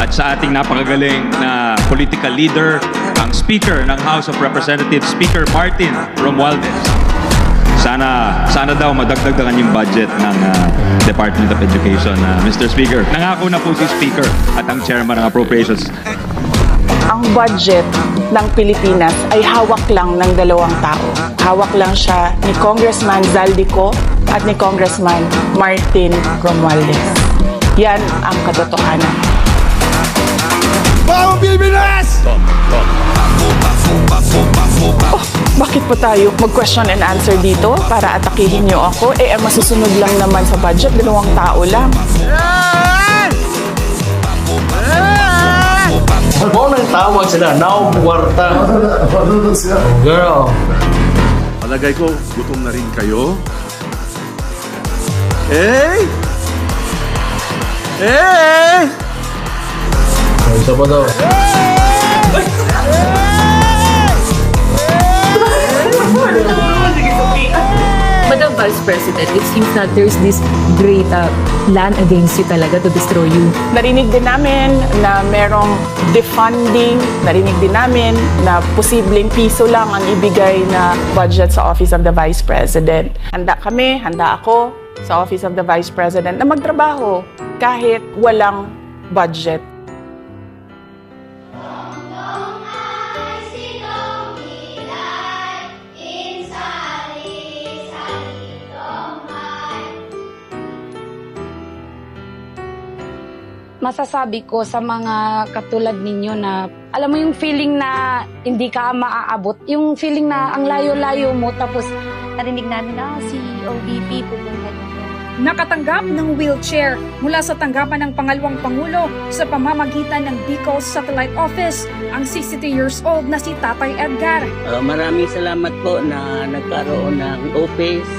salamat sa ating napakagaling na political leader, ang Speaker ng House of Representatives, Speaker Martin Romualdez. Sana daw madagdag ang kanyang budget ng Department of Education, Mr. Speaker. Nangako na po si Speaker at ang Chairman ng Appropriations. Ang budget ng Pilipinas ay hawak lang ng dalawang tao. Hawak lang siya ni Congressman Zaldico at ni Congressman Martin Romualdez. Yan ang katotohanan. Bawang Pilipinas! Oh, bakit pa tayo mag-question and answer dito para atakihin niyo ako? Ang masusunod lang naman sa budget, dalawang tao lang. Mo nang tawag sila, now kwarta. Girl. Palagay ko, gutom na rin kayo. Eh! Eh! Isa pa daw. Madam Vice President, it seems that there's this great plan against you talaga to destroy you. Narinig din namin na merong defunding. Narinig din namin na posibleng piso lang ang ibigay na budget sa Office of the Vice President. Handa kami, handa ako sa Office of the Vice President na magtrabaho kahit walang budget. Masasabi ko sa mga katulad ninyo na alam mo yung feeling na hindi ka maaabot, yung feeling na ang layo-layo mo tapos narinig namin na si OVP pupunta dito. Nakatanggap ng wheelchair mula sa tanggapan ng pangalawang Pangulo sa pamamagitan ng Bicol Satellite Office ang 62 years old na si Tatay Edgar. Maraming salamat po na nagkaroon ng office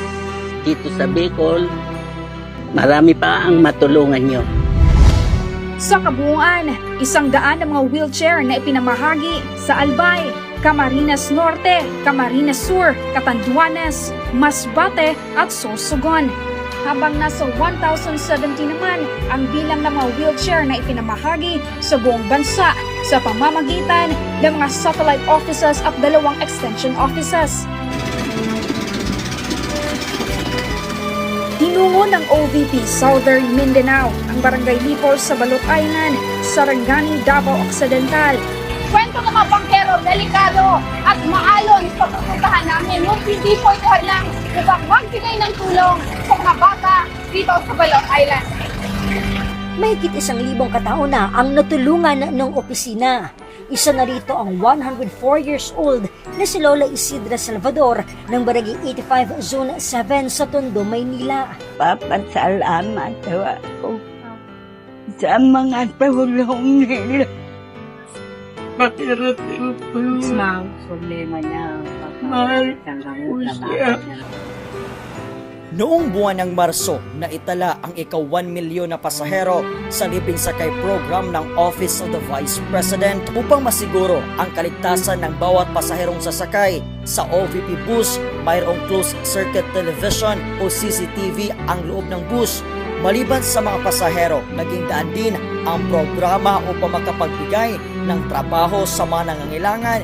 dito sa Bicol. Marami pa ang matulungan nyo. Sa kabuuan, 100 na mga wheelchair na ipinamahagi sa Albay, Camarines Norte, Camarines Sur, Catanduanes, Masbate at Sorsogon. Habang nasa 1,070 naman ang bilang ng mga wheelchair na ipinamahagi sa buong bansa sa pamamagitan ng mga satellite offices at 2 extension offices. Tinungo ng OVP Southern Mindanao ang Barangay Lipol sa Balot Island, Sarangani, Davao Occidental. Kwento ng mga bangkero, delikado at maalon sa pupuntahan namin. Yung hindi po ito lang upang magbigay ng tulong sa mga bata dito sa Balot Island. Mahigit 1,000 katao na ang natulungan ng opisina. Isa na rito ang 104 years old na si Lola Isidra Salvador ng Barangay 85 Zone 7 sa Tondo, Maynila. Papasalamat ako sa mga tulong nila. Pakirating po. Ma'am, problema niya. Mahal po siya. Noong buwan ng Marso, naitala ang ika-1 milyon na pasahero sa libreng sakay program ng Office of the Vice President upang masiguro ang kaligtasan ng bawat pasaherong sasakay. Sa OVP bus, mayroong closed-circuit television o CCTV ang loob ng bus. Maliban sa mga pasahero, naging daan din ang programa upang makapagbigay ng trabaho sa mga nangangailangan